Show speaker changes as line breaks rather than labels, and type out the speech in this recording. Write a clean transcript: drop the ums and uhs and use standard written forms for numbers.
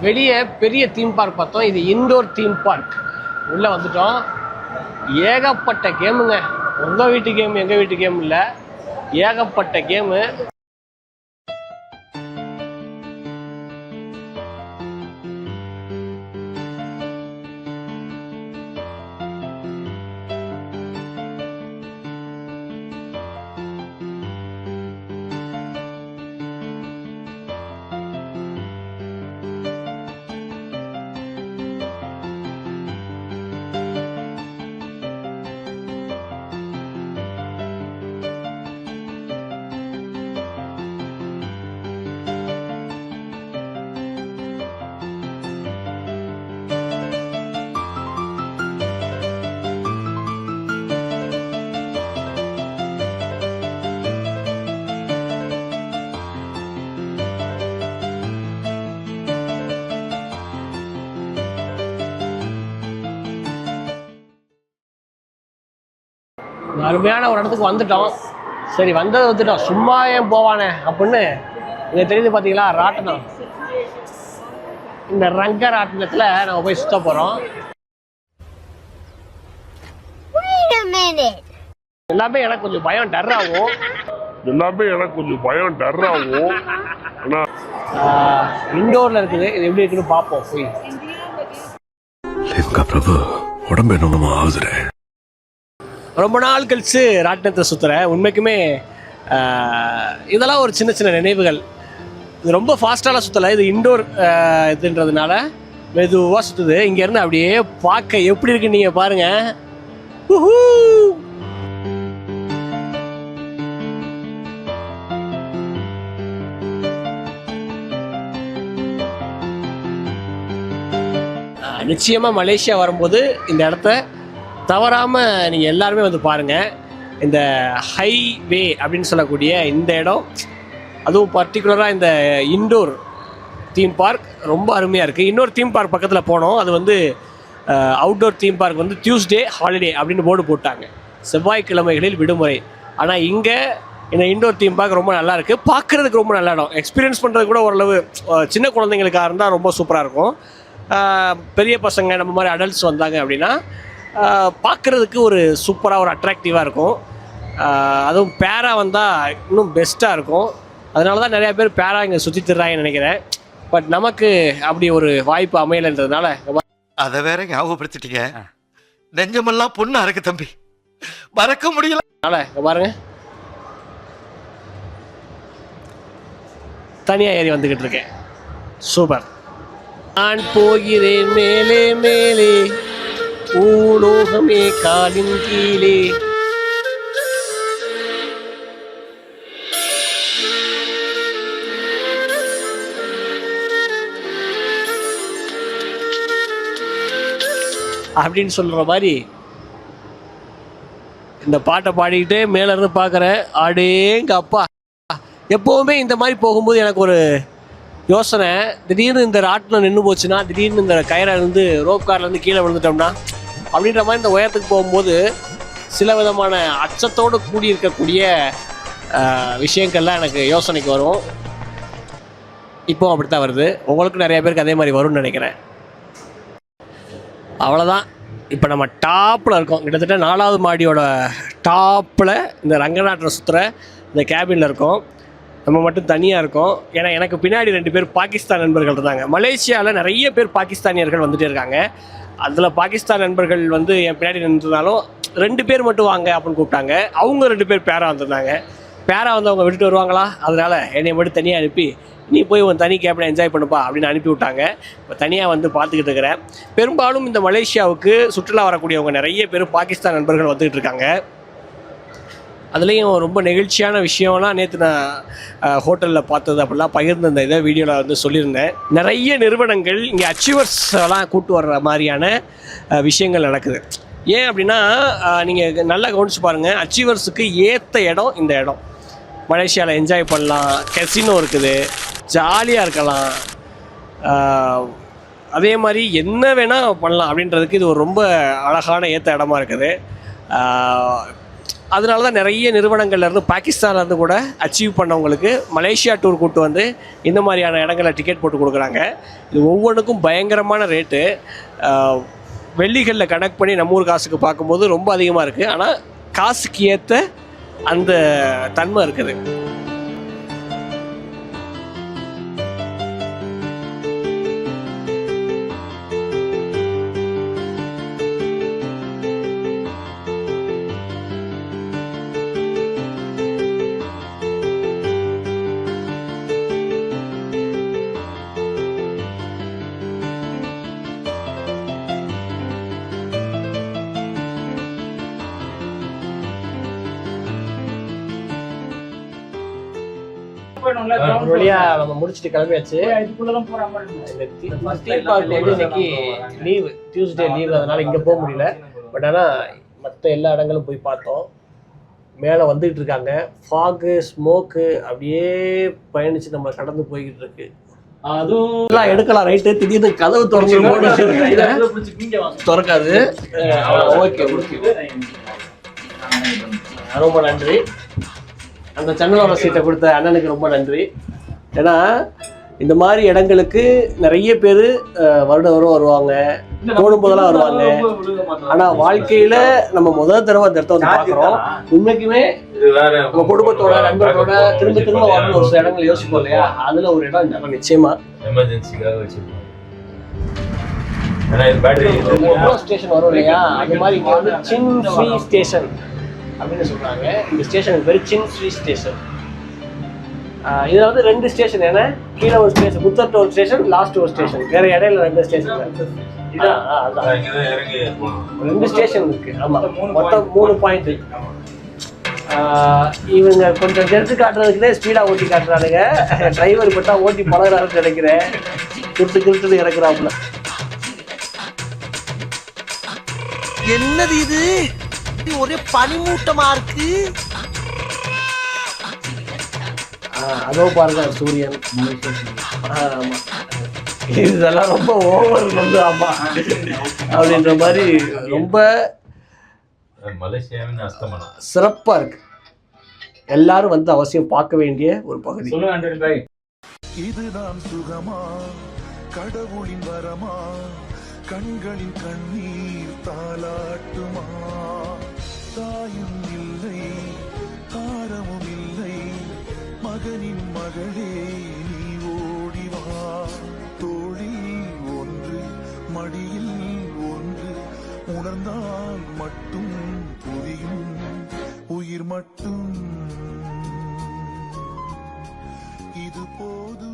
வெளியே பெரிய theme park பார்த்தோம். இது இன்டோர் தீம் பார்க். உள்ளே வந்துட்டோம். ஏகப்பட்ட கேமுங்க. உங்கள் வீட்டு கேம் எங்கள் வீட்டு கேம் இல்லை, ஏகப்பட்ட கேமு. அருமையான ஒரு இடத்துக்கு வந்துட்டோம். சரி, வந்தது வந்துட்டோம், சும்மா ஏன் போவானே அப்படின்னு இங்கே தெரியுது. பார்த்தீங்களா, ராட்டினம். இந்த ரங்க ராட்டினத்தில் நம்ம போய் சுத்த போகிறோம். எல்லாமே எனக்கு கொஞ்சம் பயம் டர் ஆகும். இண்டோரில் இருக்குது. இது எப்படி இருக்குன்னு பார்ப்போம் போய்.
பிரபு உடம்பு என்னமா ஆகுதுரே.
ரொம்ப நாள் கழிச்சு ராட்டினத்தை சுற்றுறேன். உண்மைக்குமே இதெல்லாம் ஒரு சின்ன சின்ன நினைவுகள். இது ரொம்ப ஃபாஸ்ட்டாலாம் சுற்றலை, இது இண்டோர் இதுன்றதுனால மெதுவாக சுற்றுது. இங்கேருந்து அப்படியே பார்க்க எப்படி இருக்குன்னு நீங்கள் பாருங்கள். நிச்சயமாக மலேசியா வரும்போது இந்த இடத்த தவறாமல் நீங்கள் எல்லாருமே வந்து பாருங்கள். இந்த ஹைவே அப்படின்னு சொல்லக்கூடிய இந்த இடம், அதுவும் பர்டிகுலராக இந்த இண்டோர் தீம் பார்க் ரொம்ப அருமையாக இருக்குது. இன்னொரு தீம் பார்க் பக்கத்தில் போனோம். அது வந்து அவுட்டோர் தீம் பார்க் வந்து டியூஸ்டே ஹாலிடே அப்படின்னு போர்டு போட்டாங்க, செவ்வாய்க்கிழமைகளில் விடுமுறை. ஆனால் இங்கே இந்த இண்டோர் தீம் பார்க் ரொம்ப நல்லா இருக்குது. பார்க்குறதுக்கு ரொம்ப நல்ல இடம். எக்ஸ்பீரியன்ஸ் பண்ணுறது கூட ஓரளவு சின்ன குழந்தைங்களுக்காக இருந்தால் ரொம்ப சூப்பராக இருக்கும். பெரிய பசங்க நம்ம மாதிரி அடல்ட்ஸ் வந்தாங்க அப்படின்னா பார்க்குறதுக்கு ஒரு சூப்பராக ஒரு அட்ராக்டிவாக இருக்கும். அதுவும் பேரா வந்தால் இன்னும் பெஸ்ட்டாக இருக்கும். அதனால தான் நிறையா பேர் பேரா இங்கே சுற்றி தர்றாங்கன்னு நினைக்கிறேன். பட் நமக்கு அப்படி ஒரு வாய்ப்பு அமையலைன்றதுனால
அதை வேற ஞாபகப்படுத்திட்டீங்க. நெஞ்சமெல்லாம் பொண்ணா இருக்கு தம்பி, மறக்க முடியல.
இங்கே பாருங்க, தனியாக ஏறி வந்துக்கிட்டு இருக்கேன். சூப்பர். நான் போகிறேன் மேலே மேலே, பூலோகமே காலின் கீழே. அப்படின்னு சொல்கிற மாதிரி இந்த பாட்டை பாடிக்கிட்டே மேலேருந்து பார்க்குறேன். அடேங்க அப்பா, எப்போவுமே இந்த மாதிரி போகும்போது எனக்கு ஒரு யோசனை, திடீர்னு இந்த ராட்டினம் நின்று போச்சுன்னா, திடீர்னு இந்த கயிறிலேருந்து ரோப் கார்லேருந்து கீழே விழுந்துட்டோம்னா அப்படின்ற மாதிரி இந்த உயரத்துக்கு போகும்போது சில விதமான அச்சத்தோடு கூடி இருக்கக்கூடிய விஷயங்கள்லாம் எனக்கு யோசனைக்கு வரும். இப்போது அப்படித்தான் வருது. உங்களுக்கு நிறைய பேருக்கு அதே மாதிரி வரும்னு நினைக்கிறேன். அவ்வளோதான். இப்போ நம்ம டாப்பில் இருக்கோம். கிட்டத்தட்ட 4வது மாடியோட டாப்பில் இந்த ரங்கநாட்டில் சுற்றுற இந்த கேபினில் இருக்கோம். நம்ம மட்டும் தனியாக இருக்கோம். ஏன்னா எனக்கு பின்னாடி 2 பேர் பாகிஸ்தான் நண்பர்கள் இருந்தாங்க. மலேசியாவில் நிறைய பேர் பாகிஸ்தானியர்கள் வந்துகிட்டே இருக்காங்க. அதில் பாகிஸ்தான் நண்பர்கள் வந்து என் பின்னாடி நின்றுனாலும் 2 பேர் மட்டும் வாங்க அப்படின்னு கூப்பிட்டாங்க. அவங்க 2 பேர் பேரா வந்திருந்தாங்க. பேரா வந்து அவங்க விட்டுட்டு வருவாங்களா, அதனால் என்னை மட்டும் தனியாக அனுப்பி நீ போய் உன் தனி கேபினை என்ஜாய் பண்ணுப்பா அப்படின்னு அனுப்பி விட்டாங்க. இப்போ தனியாக வந்து பார்த்துக்கிட்டு இருக்கிறேன். பெரும்பாலும் இந்த மலேசியாவுக்கு சுற்றுலா வரக்கூடியவங்க நிறைய பேர் பாகிஸ்தான் நண்பர்கள் வந்துக்கிட்டு இருக்காங்க. அதுலேயும் ரொம்ப நெகிழ்ச்சியான விஷயம்லாம் நேற்று நான் ஹோட்டலில் பார்த்தது அப்படிலாம் பகிர்ந்த இதை வீடியோவில் வந்து சொல்லியிருந்தேன். நிறைய நிறுவனங்கள் இங்கே அச்சீவர்ஸ்லாம் கூட்டு வர்ற மாதிரியான விஷயங்கள் நடக்குது. ஏன் அப்படின்னா நீங்கள் நல்லா கவனித்து பாருங்கள், அச்சீவர்ஸுக்கு ஏற்ற இடம் இந்த இடம். மலேசியாவில் என்ஜாய் பண்ணலாம், கெசினோ இருக்குது, ஜாலியாக இருக்கலாம், அதே மாதிரி என்ன வேணால் பண்ணலாம் அப்படின்றதுக்கு இது ஒரு ரொம்ப அழகான ஏற்ற இடமா இருக்குது. அதனால தான் நிறைய நிறுவனங்கள்லேருந்து பாகிஸ்தான்லேருந்து கூட அச்சீவ் பண்ணவங்களுக்கு மலேசியா டூர் கூப்பிட்டு வந்து இந்த மாதிரியான இடங்களில் டிக்கெட் போட்டு கொடுக்குறாங்க. இது ஒவ்வொன்றுக்கும் பயங்கரமான ரேட்டு. வெள்ளிகளில் கனெக்ட் பண்ணி நம்ம ஊர் காசுக்கு பார்க்கும்போது ரொம்ப அதிகமாக இருக்குது. ஆனால் காசுக்கு ஏற்ற அந்த தன்மை இருக்குது. ஒரு வழியா நம்ம முடிச்சுட்டு கிளம்பியாச்சு. இந்த தீம் பார்க் வந்து இன்னைக்கு லீவு, டியூஸ்டே லீவு, அதனால இங்கே போக முடியல. பட் ஆனால் மற்ற எல்லா இடங்களும் போய் பார்த்தோம். மேலே வந்துகிட்டு இருக்காங்க, ஃபாகு ஸ்மோக்கு அப்படியே பயணிச்சு நம்ம கடந்து போய்கிட்டு இருக்கு. அதுவும் எல்லாம் எடுக்கலாம் ரைட்டு. திடீர்னு கதவு திறக்காது. ஓகே ஓகே, ரொம்ப நன்றி. அந்த சென்னலோட சீட்டை கொடுத்த அண்ணனுக்கு ரொம்ப நன்றி. ஏன்னா இந்த மாதிரி இடங்களுக்கு நிறைய பேர் வருடம் வருவாங்க, தோணும் போதெல்லாம் வருவாங்க. ஆனால் வாழ்க்கையில் நம்ம முதல் தடவை அந்த இடத்த வந்து பார்க்குறோம். உண்மைக்குமே நம்ம குடும்பத்தோட நண்பர்களோட திரும்ப திரும்ப வரணும் ஒரு சில இடங்கள் யோசிப்போம் இல்லையா? அதில் ஒரு இடம் இந்த இடம் நிச்சயமா. ஸ்டேஷன் வரும் இல்லையா, அந்த மாதிரி இங்கே வந்து சின் ஸ்ரீ ஸ்டேஷன் அப்படின்னு சொல்றாங்க. இந்த ஸ்டேஷனுக்கு பேர் சின் ஸ்ரீ ஸ்டேஷன். இதுல வந்து 2 ஸ்டேஷன், ஏன்னா கீழே ஒரு ஸ்டேஷன், புத்தர்ட்ட ஒரு ஸ்டேஷன், லாஸ்ட் ஒரு ஸ்டேஷன், வேற இடையில 2 ஸ்டேஷன். இதான் 2 ஸ்டேஷன் இருக்கு. ஆமா, மொத்தம் 3 பாயிண்ட். இவங்க கொஞ்சம் ஜெர்த்து காட்டுறதுக்குன்னே ஸ்பீடா ஓட்டி காட்டுறானுங்க. டிரைவர் பட்டா ஓட்டி பழகிறாருன்னு நினைக்கிறேன். கிருட்டு இறக்குறாப்புல.
என்னது இது? ஒரே பனிமூட்டமா இருக்கு.
அதோ பாருங்க சூரியன். ஆமா, இதெல்லாம் ரொம்ப ஓவர் வந்து. ஆமா அப்படின்ற மாதிரி ரொம்ப
மலேசியாவின் அஸ்தமனம்
சிறப்பா இருக்கு. எல்லாரும் வந்து அவசியம் பார்க்க வேண்டிய ஒரு பகுதி.
இதுதான் சுகமா, கடவுளின் வரமா, கண்களின் கண்ணீர் தாலாட்டுமா, தாயும் இல்லை தாரமும் இல்லை, மகனின் மகளே நீ ஓடிவா, தோளில் ஒன்று மடியில் ஒன்று, உணர்ந்தால் மட்டும் புரியும் உயிர் மட்டும், இது போதும்.